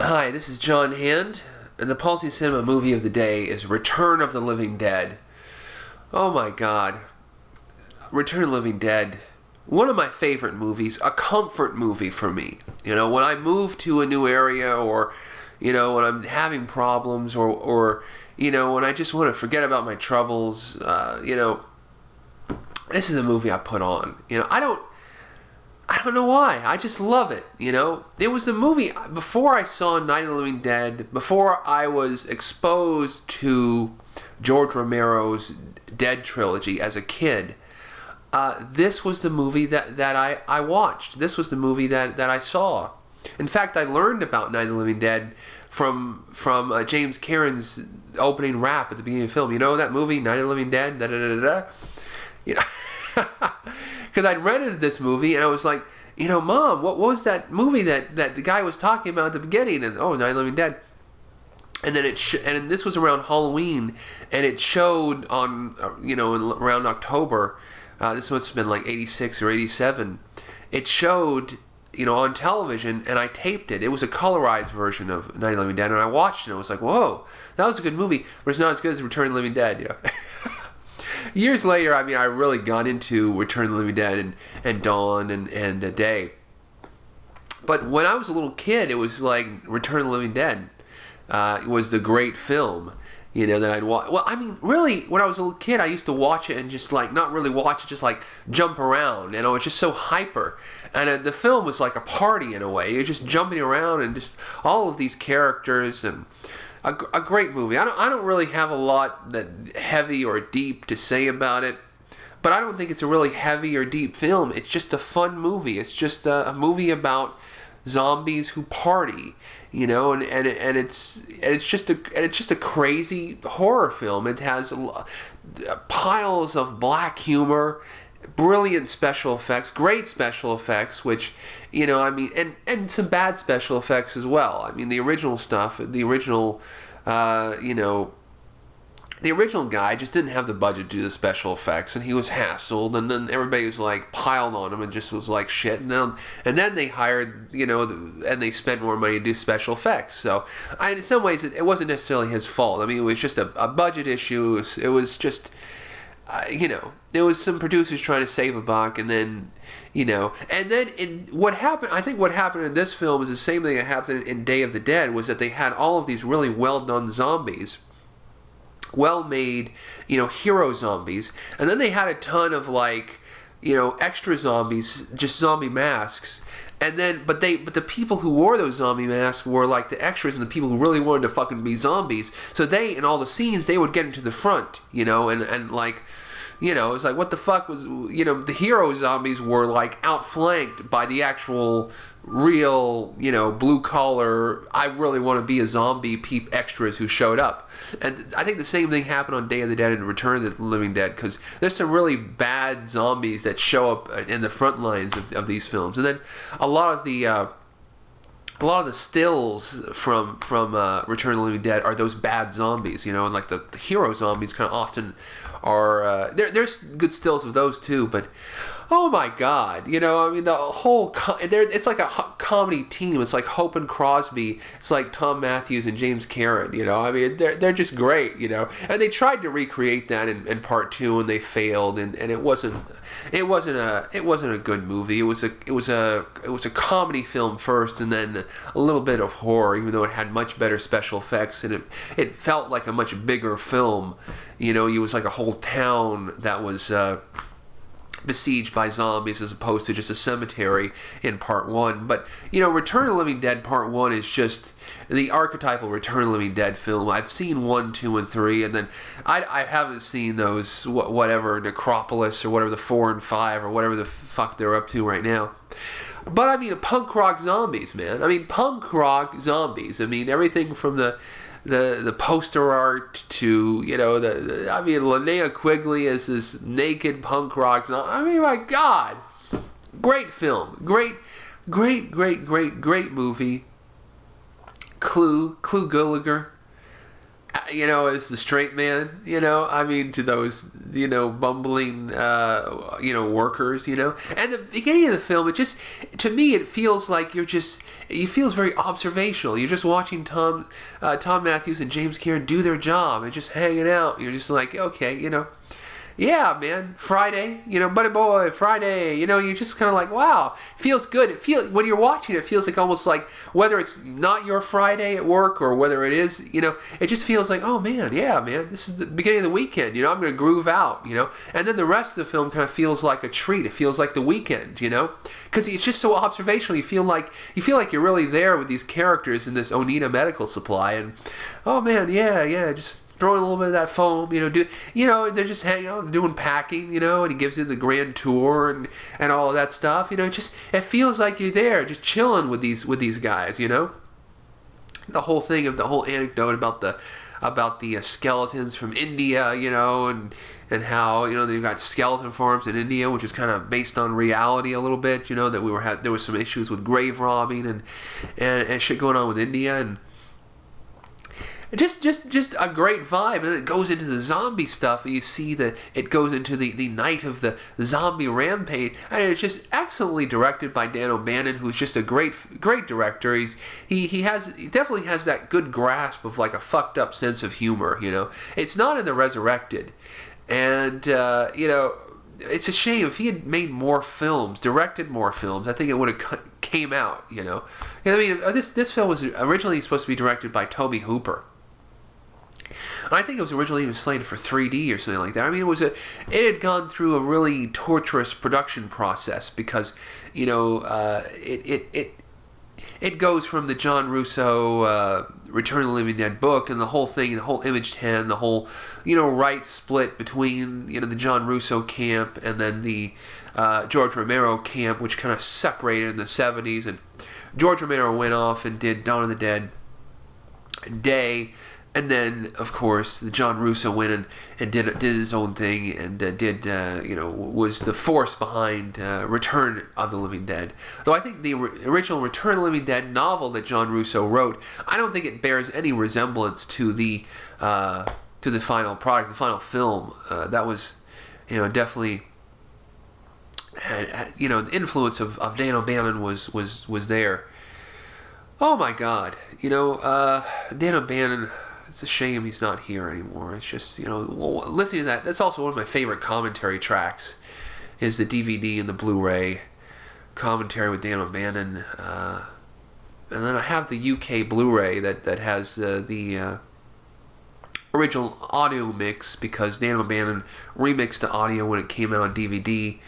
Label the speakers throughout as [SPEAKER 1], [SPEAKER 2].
[SPEAKER 1] Hi, this is John Hand, and the Pulsing Cinema movie of the day is Return of the Living Dead. Oh my god. Return of the Living Dead. One of my favorite movies, a comfort movie for me. You know, when I move to a new area or, when I'm having problems or when I just want to forget about my troubles, this is a movie I put on. I don't know why. I just love it, It was the movie, before I saw Night of the Living Dead, before I was exposed to George Romero's Dead trilogy as a kid, this was the movie that I watched. This was the movie that I saw. In fact, I learned about Night of the Living Dead from James Cameron's opening rap at the beginning of the film. You know that movie, Night of the Living Dead? Da-da-da-da-da? Because I'd rented this movie and I was like, Mom, what was that movie that the guy was talking about at the beginning? And Night of the Living Dead. And then and this was around Halloween, and it showed on around October. This must have been like 86 or 87. It showed on television, and I taped it. It was a colorized version of Night of the Living Dead, and I watched it. And I was like, whoa, that was a good movie, but it's not as good as Return of the Living Dead. Years later, I really got into Return of the Living Dead and Dawn and Day. But when I was a little kid, it was like Return of the Living Dead. It was the great film, that I'd watch. Well, really, when I was a little kid, I used to watch it and just not really watch it, just jump around. It's just so hyper. And the film was like a party in a way. You're just jumping around and just all of these characters and a great movie. I don't really have a lot that heavy or deep to say about it, but I don't think it's a really heavy or deep film. It's just a fun movie. It's just a movie about zombies who party, and it's just a crazy horror film. It has piles of black humor, brilliant special effects, great special effects, which and some bad special effects as well. The original stuff, the original guy just didn't have the budget to do the special effects, and he was hassled, and then everybody was piled on him and just was like shit, and then they hired, and they spent more money to do special effects. So in some ways it wasn't necessarily his fault. It was just a budget issue. It was just there was some producers trying to save a buck, and then what happened, I think what happened in this film is the same thing that happened in Day of the Dead, was that they had all of these really well done zombies, well-made, hero zombies, and then they had a ton of extra zombies, just zombie masks, and then but the people who wore those zombie masks were the extras and the people who really wanted to fucking be zombies. So they, in all the scenes, they would get into the front, it's like, what the fuck was, the hero zombies were outflanked by the actual real, blue collar, I really want to be a zombie peep extras who showed up. And I think the same thing happened on Day of the Dead and Return of the Living Dead, because there's some really bad zombies that show up in the front lines of these films. And then a lot of the stills from Return of the Living Dead are those bad zombies, and the hero zombies kind of often are, there's good stills of those too, but oh my god, the whole, it's like a comedy team. It's like Hope and Crosby, it's like Tom Matthews and James Cameron, they're just great, and they tried to recreate that in part 2 and they failed, and it wasn't a good movie. It was a comedy film first, and then a little bit of horror, even though it had much better special effects, and it felt like a much bigger film. It was like a whole town that was besieged by zombies as opposed to just a cemetery in part 1. But Return of the Living Dead part 1 is just the archetypal Return of the Living Dead film. I've seen 1, 2, and 3, and then I haven't seen those whatever Necropolis or whatever the 4 and 5 or whatever the fuck they're up to right now. But punk rock zombies, man. Punk rock zombies. Everything from the poster art to Linnea Quigley as this naked punk rock zombie. My god, great film, great movie. Clue Gallagher, as the straight man, I mean, to those, bumbling, workers, And the beginning of the film, to me, it feels like it feels very observational. You're just watching Tom Matthews and James Kieran do their job and just hanging out. You're just like, okay, yeah, man, Friday, buddy boy, Friday, you're just kind of like, wow, feels good. When you're watching it, feels like almost like whether it's not your Friday at work or whether it is, it just feels like, oh man, yeah, man, this is the beginning of the weekend, I'm going to groove out, and then the rest of the film kind of feels like a treat. It feels like the weekend, because it's just so observational. You feel like you're really there with these characters in this Oneida Medical Supply, and oh man, yeah, just throwing a little bit of that foam, they're just hanging out, doing packing, and he gives you the grand tour and all of that stuff, it feels like you're there, just chilling with these guys, The whole thing of the whole anecdote about the skeletons from India, and how they've got skeleton farms in India, which is kind of based on reality a little bit, that there was some issues with grave robbing and shit going on with India, and just a great vibe. And then it goes into the zombie stuff, and you see that it goes into the night of the zombie rampage, and it's just excellently directed by Dan O'Bannon, who's just a great director. He definitely has that good grasp of like a fucked up sense of humor. It's not in The Resurrected, and it's a shame. If he had made more films, directed more films, I think it would have came out. I mean, this film was originally supposed to be directed by Tobe Hooper. I think it was originally even slated for 3D or something like that. I mean, it had gone through a really torturous production process because, it goes from the John Russo Return of the Living Dead book and the whole thing, the whole Image 10, the whole, right split between, the John Russo camp and then the George Romero camp, which kind of separated in the 70s. And George Romero went off and did Dawn of the Dead, Day. And then, of course, the John Russo went and did his own thing and was the force behind Return of the Living Dead. Though I think the original Return of the Living Dead novel that John Russo wrote, I don't think it bears any resemblance to the final product, the final film. That was, definitely had the influence of Dan O'Bannon was there. Oh my God, Dan O'Bannon. It's a shame he's not here anymore. It's just, listening to that, that's also one of my favorite commentary tracks, is the DVD and the Blu-ray commentary with Dan O'Bannon. And then I have the UK Blu-ray that has the original audio mix, because Dan O'Bannon remixed the audio when it came out on DVD.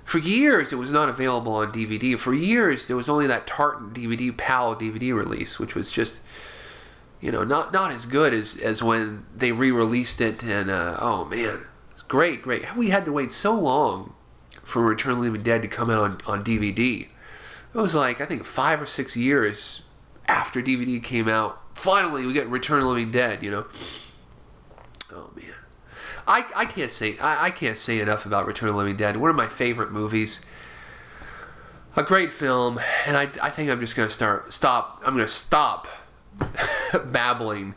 [SPEAKER 1] For years, it was not available on DVD. For years, there was only that Tartan DVD, PAL DVD release, which was just... not as good as when they re-released it, and oh man, it's great. We had to wait so long for Return of the Living Dead to come out on DVD. It was like, I think 5 or 6 years after DVD came out, finally we get Return of the Living Dead, Oh man. I can't say enough about Return of the Living Dead. One of my favorite movies. A great film, and I think I'm just going to stop babbling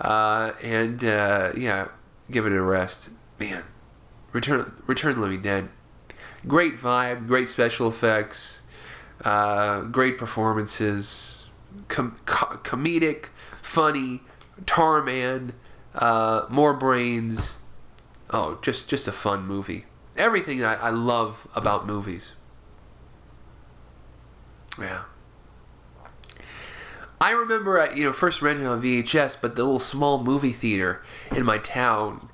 [SPEAKER 1] and give it a rest. Man, Return of the Living Dead, great vibe, great special effects, great performances, comedic, funny, Tarman, more brains. Oh, just a fun movie. Everything I love about movies. Yeah. I remember, first renting on VHS, but the little small movie theater in my town,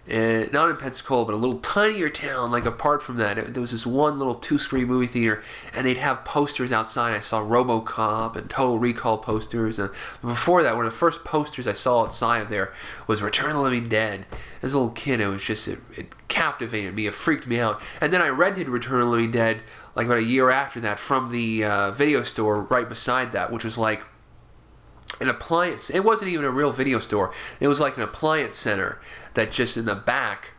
[SPEAKER 1] not in Pensacola, but a little tinier town, like apart from that, there was this one little 2-screen movie theater, and they'd have posters outside. I saw RoboCop and Total Recall posters, and before that, one of the first posters I saw outside of there was Return of the Living Dead. As a little kid, it captivated me, it freaked me out, and then I rented Return of the Living Dead, like about a year after that, from the video store right beside that, which was like an appliance. It wasn't even a real video store. It was like an appliance center that just in the back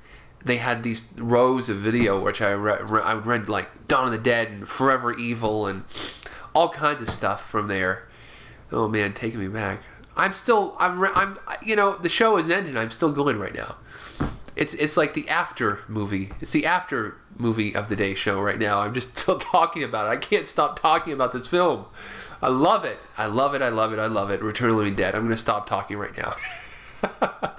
[SPEAKER 1] they had these rows of video, which I would rent, like Dawn of the Dead and Forever Evil and all kinds of stuff from there. Oh man, taking me back. the show is ending. I'm still going right now. It's like the after movie. It's the after movie of the day show right now. I'm just still talking about it. I can't stop talking about this film. I love it. I love it. I love it. I love it. Return of the Living Dead. I'm going to stop talking right now.